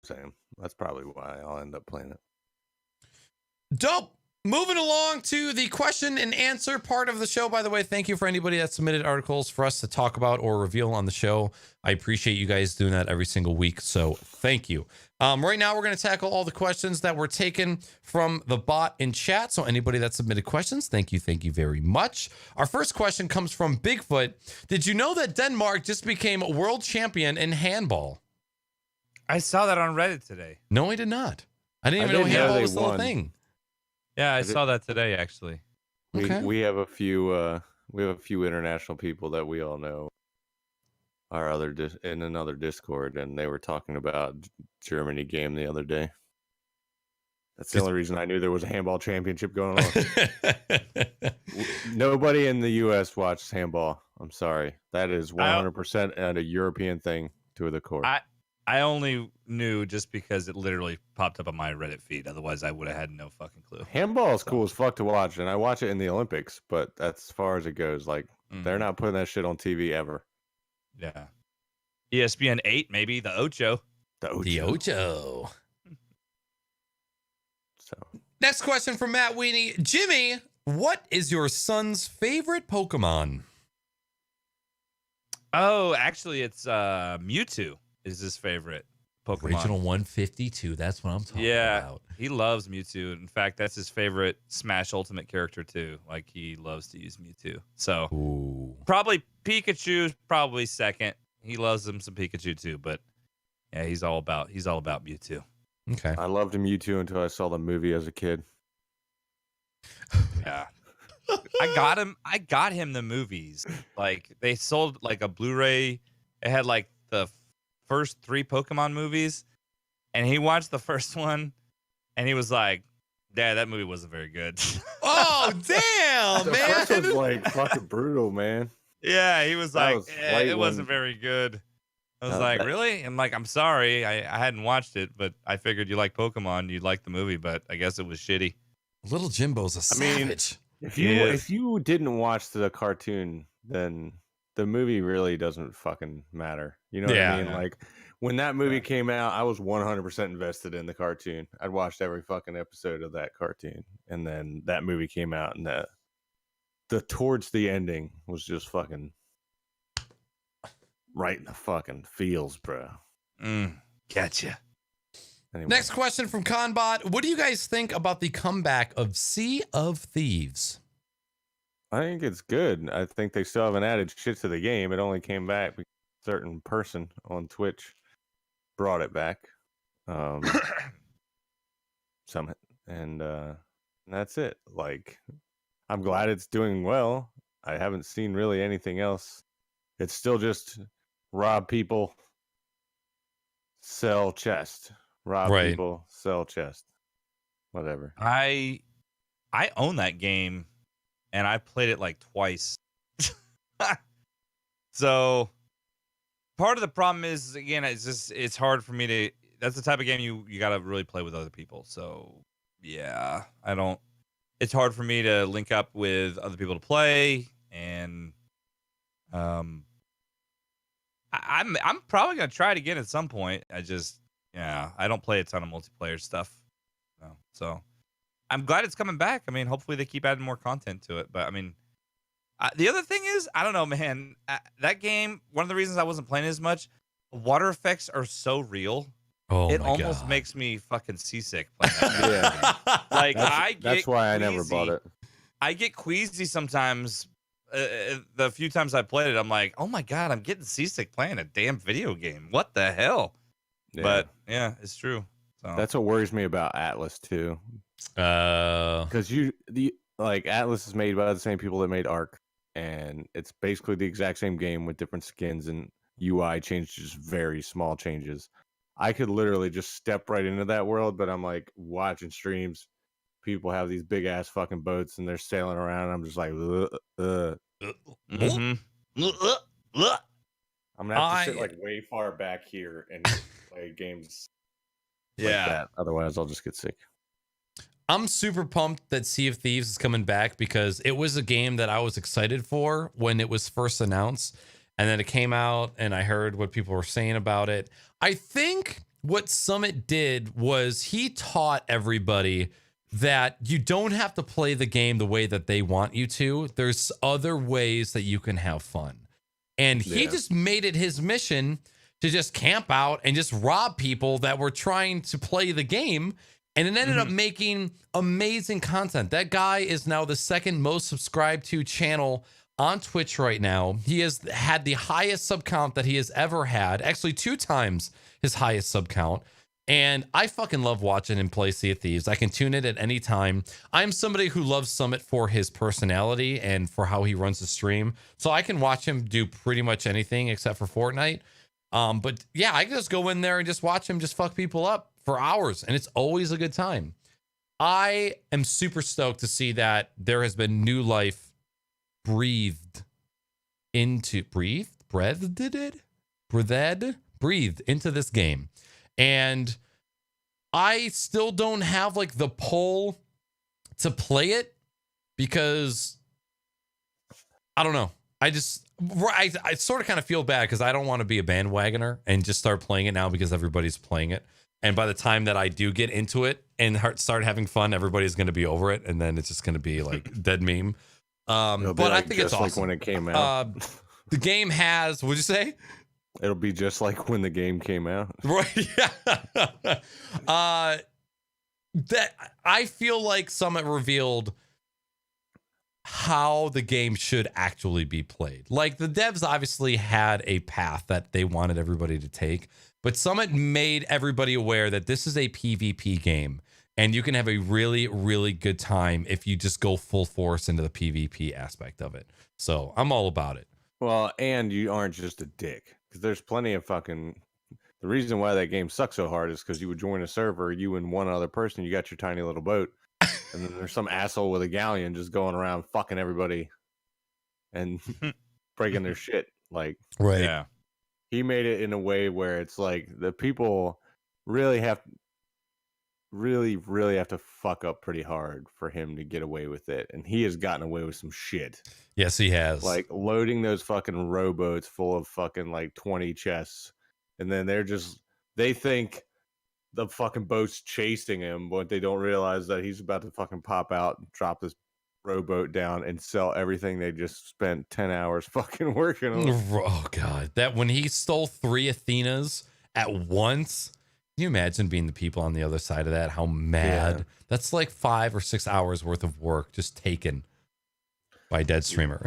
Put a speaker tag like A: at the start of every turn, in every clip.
A: Same. That's probably why I'll end up playing it.
B: Dope. Moving along to the question and answer part of the show. By the way, thank you for anybody that submitted articles for us to talk about or reveal on the show. I appreciate you guys doing that every single week. So thank you. Right now, we're going to tackle all the questions that were taken from the bot in chat. So anybody that submitted questions, thank you. Thank you very much. Our first question comes from Bigfoot. Did you know that Denmark just became a world champion in handball?
C: I saw that on Reddit today.
B: No, I did not. I didn't even know handball was still a thing.
C: Yeah, I saw that today, actually.
A: We have a few international people that we all know are in another Discord, and they were talking about Germany game the other day. That's the only reason I knew there was a handball championship going on. Nobody in the U.S. watches handball. I'm sorry. That is 100% a European thing to the core.
C: I only knew just because it literally popped up on my Reddit feed. Otherwise, I would have had no fucking clue.
A: Handball is cool as fuck to watch, and I watch it in the Olympics, but that's as far as it goes. Like, they're not putting that shit on TV ever.
C: Yeah. ESPN 8, maybe. The Ocho.
B: The Ocho.
A: So,
B: next question from Matt Weenie. Jimmy, what is your son's favorite Pokemon?
C: Oh, actually, it's Mewtwo. Is his favorite Pokemon.
B: Original 152. That's what I'm talking about.
C: He loves Mewtwo. In fact, that's his favorite Smash Ultimate character too. Like, he loves to use Mewtwo. So probably Pikachu, probably second. He loves him some Pikachu too, but yeah, he's all about Mewtwo.
B: Okay.
A: I loved Mewtwo until I saw the movie as a kid.
C: Yeah. I got him the movies. Like, they sold like a Blu-ray. It had like the first 3 Pokemon movies, and he watched the first one, and he was like, "Dad, that movie wasn't very good."
B: Oh, damn,
A: the
B: man!
A: first was like fucking brutal, man.
C: Yeah, he was like, "It wasn't very good." I was like, "Really?" And like, "I'm sorry, I hadn't watched it, but I figured you like Pokemon, you'd like the movie, but I guess it was shitty."
B: Little Jimbo's a savage.
A: If you didn't watch the cartoon, then the movie really doesn't fucking matter. You know what I mean? Yeah. Like, when that movie came out, I was 100% invested in the cartoon. I'd watched every fucking episode of that cartoon. And then that movie came out, and the towards the ending was just fucking right in the fucking feels, bro.
C: Gotcha.
A: Anyway.
B: Next question from Conbot. What do you guys think about the comeback of Sea of Thieves?
A: I think it's good. I think they still haven't added shit to the game. It only came back because a certain person on Twitch brought it back. And that's it. Like, I'm glad it's doing well. I haven't seen really anything else. It's still just rob people, sell chest. Rob people, sell chest. Whatever.
C: I own that game. And I played it like twice. So part of the problem is, again, it's hard for me to. That's the type of game you got to really play with other people. So yeah, it's hard for me to link up with other people to play, and I'm probably gonna try it again at some point. I don't play a ton of multiplayer stuff, so. I'm glad it's coming back. I mean, hopefully they keep adding more content to it. But I mean, the other thing is, I don't know, man. That game, one of the reasons I wasn't playing as much, water effects are so real.
B: Oh,
C: it almost makes me fucking seasick playing that game. Like,
A: that's why I never bought it.
C: I get queasy sometimes. The few times I played it, I'm like, oh my God, I'm getting seasick playing a damn video game. What the hell? Yeah. But yeah, it's true. So.
A: That's what worries me about Atlas too. Because Atlas is made by the same people that made Ark, and it's basically the exact same game with different skins and UI changes, just very small changes. I could literally just step right into that world, but I'm like watching streams. People have these big ass fucking boats and they're sailing around. And I'm just like, I'm gonna have to sit like way far back here and play games. Like that. Otherwise, I'll just get sick.
B: I'm super pumped that Sea of Thieves is coming back because it was a game that I was excited for when it was first announced. And then it came out and I heard what people were saying about it. I think what Summit did was he taught everybody that you don't have to play the game the way that they want you to. There's other ways that you can have fun. And he just made it his mission to just camp out and just rob people that were trying to play the game. And it ended up making amazing content. That guy is now the second most subscribed to channel on Twitch right now. He has had the highest sub count that he has ever had. Actually, 2 times his highest sub count. And I fucking love watching him play Sea of Thieves. I can tune it at any time. I'm somebody who loves Summit for his personality and for how he runs the stream. So I can watch him do pretty much anything except for Fortnite. But yeah, I can just go in there and just watch him just fuck people up for hours. And it's always a good time. I am super stoked to see that there has been new life breathed into this game. And I still don't have like the pull to play it because I don't know. I sort of kind of feel bad because I don't want to be a bandwagoner and just start playing it now because everybody's playing it. And by the time that I do get into it and start having fun, everybody's going to be over it. And then it's just going to be like dead meme. But I think it's awesome.
A: Like when it came out.
B: The game has, what'd you say?
A: It'll be just like when the game came out.
B: Right. Yeah. That I feel like Summit revealed how the game should actually be played. Like the devs obviously had a path that they wanted everybody to take, but Summit made everybody aware that this is a PvP game and you can have a really, really good time if you just go full force into the PvP aspect of it. So I'm all about it.
A: Well, and you aren't just a dick. There's plenty of fucking. The reason why that game sucks so hard is because you would join a server, you and one other person, you got your tiny little boat, and then there's some asshole with a galleon just going around fucking everybody and breaking their shit. Like,
B: right?
C: Yeah.
A: He made it in a way where it's like the people really have to fuck up pretty hard for him to get away with it, and he has gotten away with some shit.
B: Yes, he has.
A: Like loading those fucking rowboats full of fucking like 20 chests, and then they think the fucking boat's chasing him, but they don't realize that he's about to fucking pop out and drop this rowboat down and sell everything they just spent 10 hours fucking working on.
B: Oh god, that when he stole 3 Athenas at once. Can you imagine being the people on the other side of that? How mad. Yeah. That's like 5 or 6 hours worth of work just taken by a dead streamer.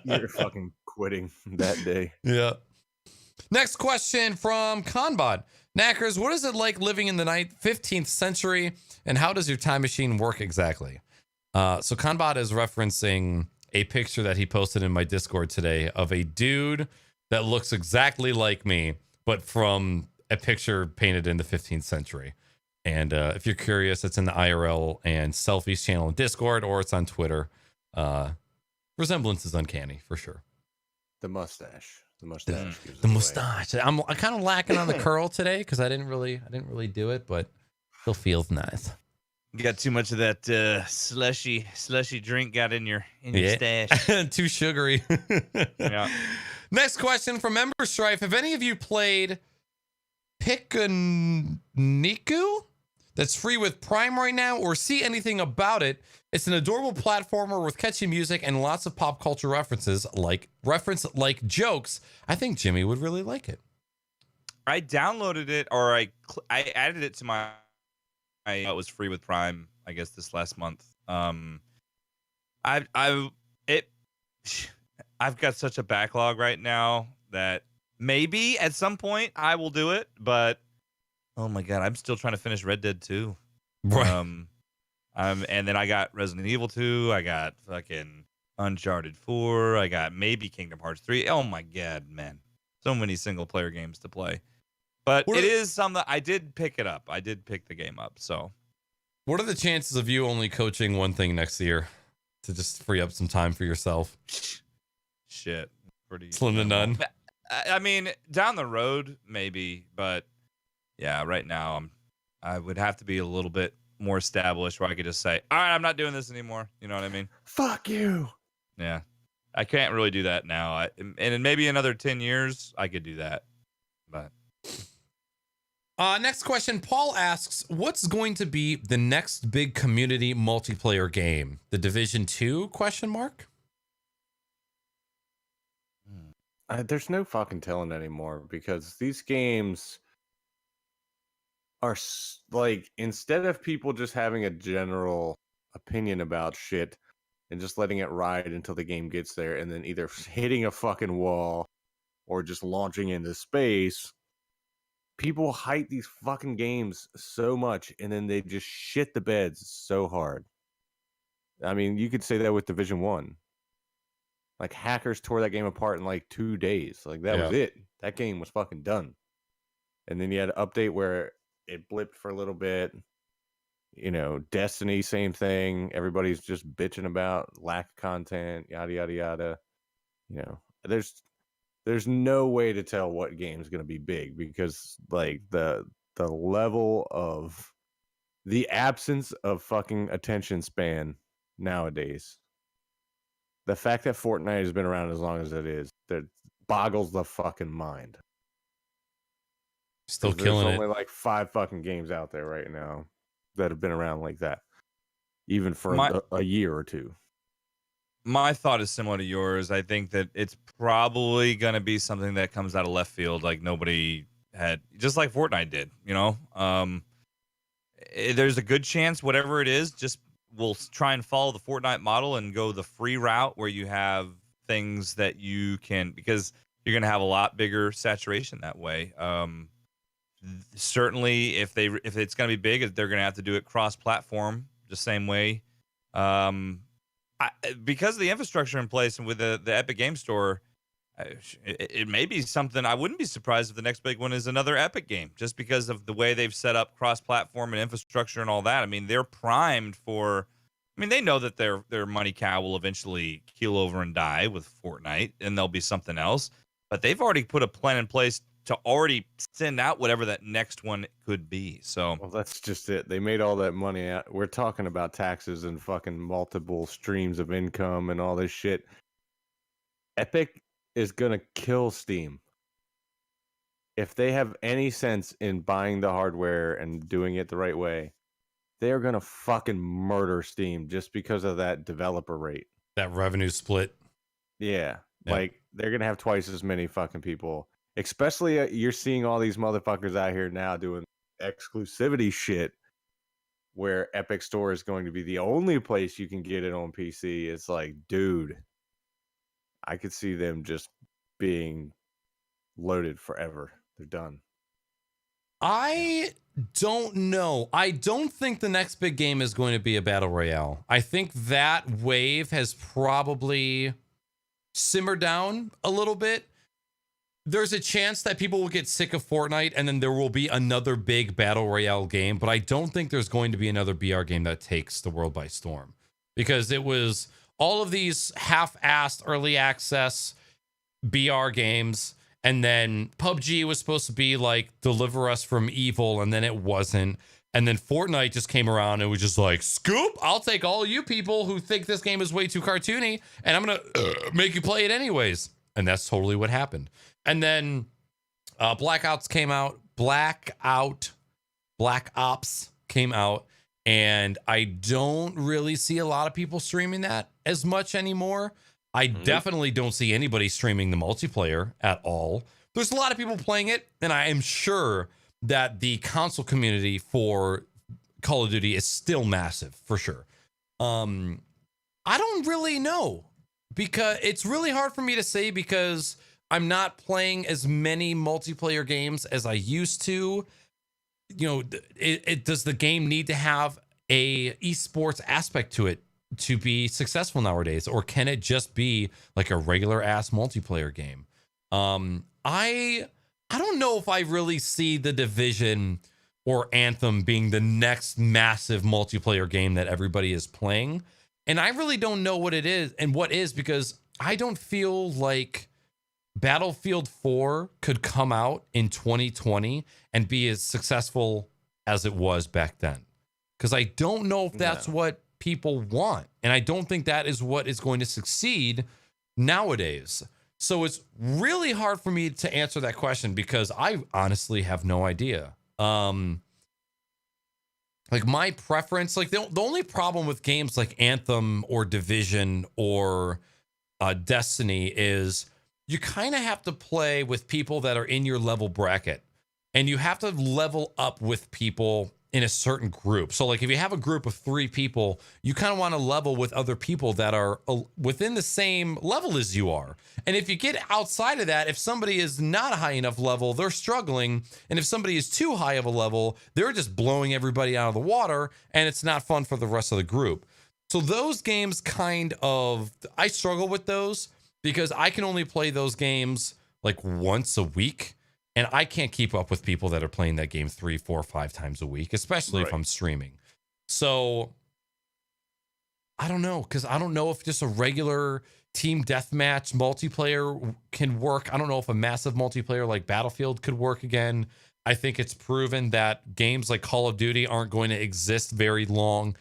A: You're fucking quitting that day.
B: Yeah. Next question from Kanbot. Naaackers, what is it like living in the 15th century and how does your time machine work exactly? So Kanbot is referencing a picture that he posted in my Discord today of a dude that looks exactly like me, but from a picture painted in the 15th century. And if you're curious, it's in the IRL and selfies channel in Discord, or it's on Twitter. Resemblance is uncanny for sure.
A: The mustache. I'm kind of lacking on the curl today because I didn't really do it, but still feels nice.
C: You got too much of that slushy drink got in your stash.
B: Too sugary.
C: Yeah.
B: Next question from Member Strife. Have any of you played QnA? That's free with Prime right now, or see anything about it? It's an adorable platformer with catchy music and lots of pop culture references, like jokes. I think Jimmy would really like it.
C: I downloaded it, or I added it to my. It was free with Prime, I guess, this last month. I've got such a backlog right now that maybe at some point I will do it, but oh my god, I'm still trying to finish Red Dead 2.
B: Right.
C: And then I got Resident Evil 2, I got fucking Uncharted 4, I got maybe Kingdom Hearts 3. Oh my god, man. So many single player games to play. But it is something I did pick it up. I did pick the game up, so.
B: What are the chances of you only coaching one thing next year to just free up some time for yourself?
C: Shit. Pretty
B: slim to none.
C: I mean, down the road, maybe, but yeah, right now I would have to be a little bit more established where I could just say, all right, I'm not doing this anymore. You know what I mean?
A: Fuck you.
C: Yeah. I can't really do that now. And in maybe another 10 years, I could do that. But
B: Next question. Paul asks, what's going to be the next big community multiplayer game? The Division 2 question mark?
A: There's no fucking telling anymore because these games are like, instead of people just having a general opinion about shit and just letting it ride until the game gets there and then either hitting a fucking wall or just launching into space, people hype these fucking games so much and then they just shit the beds so hard. I mean, you could say that with Division 1. Like, hackers tore that game apart in like 2 days. Like, that was it. That game was fucking done. And then you had an update where it blipped for a little bit. You know, Destiny, same thing. Everybody's just bitching about lack of content, yada yada yada. You know, there's no way to tell what game is going to be big because like the level of the absence of fucking attention span nowadays. The fact that Fortnite has been around as long as it is, that boggles the fucking mind.
B: Still killing
A: There's
B: it.
A: only like 5 fucking games out there right now that have been around like that, even for a year or two.
C: My thought is similar to yours. I think that it's probably going to be something that comes out of left field, like nobody had, just like Fortnite did, you know? There's a good chance, whatever it is, just we'll try and follow the Fortnite model and go the free route where you have things that you can, because you're going to have a lot bigger saturation that way. Certainly, if it's going to be big, they're going to have to do it cross-platform the same way. Because of the infrastructure in place and with the Epic Game Store, it may be something. I wouldn't be surprised if the next big one is another Epic game, just because of the way they've set up cross-platform and infrastructure and all that. I mean, they're primed for. I mean, they know that their money cow will eventually keel over and die with Fortnite, and there'll be something else. But they've already put a plan in place to already send out whatever that next one could be. So,
A: well, that's just it. They made all that money out. We're talking about taxes and fucking multiple streams of income and all this shit. Epic is gonna kill Steam. If they have any sense in buying the hardware and doing it the right way, they're gonna fucking murder Steam just because of that developer rate.
B: That revenue split.
A: Yeah. Like, they're gonna have twice as many fucking people. Especially, you're seeing all these motherfuckers out here now doing exclusivity shit where Epic Store is going to be the only place you can get it on PC. It's like, dude, I could see them just being loaded forever. They're done.
B: I don't know. I don't think the next big game is going to be a battle royale. I think that wave has probably simmered down a little bit. There's a chance that people will get sick of Fortnite and then there will be another big battle royale game, but I don't think there's going to be another BR game that takes the world by storm, because it was all of these half-assed early access BR games, and then PUBG was supposed to be like deliver us from evil, and then it wasn't. And then Fortnite just came around and was just like, scoop, I'll take all you people who think this game is way too cartoony and I'm going to make you play it anyways. And that's totally what happened. And then Black Ops came out, Black Ops came out, and I don't really see a lot of people streaming that as much anymore. I definitely don't see anybody streaming the multiplayer at all. There's a lot of people playing it, and I am sure that the console community for Call of Duty is still massive, for sure. I don't really know, because it's really hard for me to say, because I'm not playing as many multiplayer games as I used to. You know, does the game need to have a esports aspect to it to be successful nowadays, or can it just be like a regular ass multiplayer game? I don't know if I really see the Division or Anthem being the next massive multiplayer game that everybody is playing. And I really don't know what it is and what is, because I don't feel like Battlefield 4 could come out in 2020 and be as successful as it was back then. Because I don't know if that's what people want. And I don't think that is what is going to succeed nowadays. So it's really hard for me to answer that question, because I honestly have no idea. Like my preference, like the only problem with games like Anthem or Division or Destiny is you kind of have to play with people that are in your level bracket, and you have to level up with people in a certain group. So like if you have a group of 3 people, you kind of want to level with other people that are within the same level as you are. And if you get outside of that, if somebody is not a high enough level, they're struggling. And if somebody is too high of a level, they're just blowing everybody out of the water, and it's not fun for the rest of the group. So those games I struggle with those because I can only play those games like once a week. And I can't keep up with people that are playing that game 3, 4, 5 times a week, especially if I'm streaming. So I don't know, because I don't know if just a regular team deathmatch multiplayer can work. I don't know if a massive multiplayer like Battlefield could work again. I think it's proven that games like Call of Duty aren't going to exist very long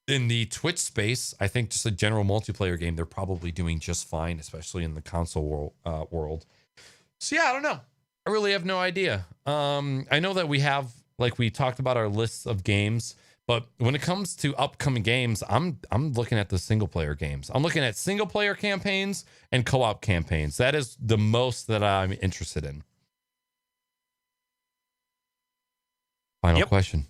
B: in the Twitch space. I think just a general multiplayer game, they're probably doing just fine, especially in the console world. So yeah, I don't know. I really have no idea. I know that we have, like we talked about our lists of games, but when it comes to upcoming games, I'm looking at the single player games. I'm looking at single player campaigns and co-op campaigns. That is the most that I'm interested in. Final question.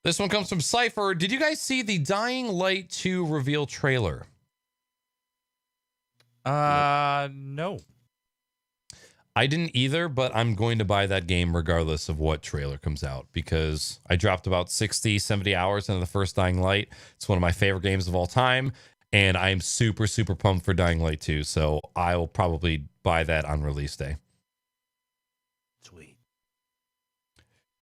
B: This one comes from Cypher. Did you guys see the Dying Light 2 reveal trailer?
C: No.
B: I didn't either, but I'm going to buy that game regardless of what trailer comes out because I dropped about 60, 70 hours into the first Dying Light. It's one of my favorite games of all time, and I'm super, super pumped for Dying Light 2, so I will probably buy that on release day.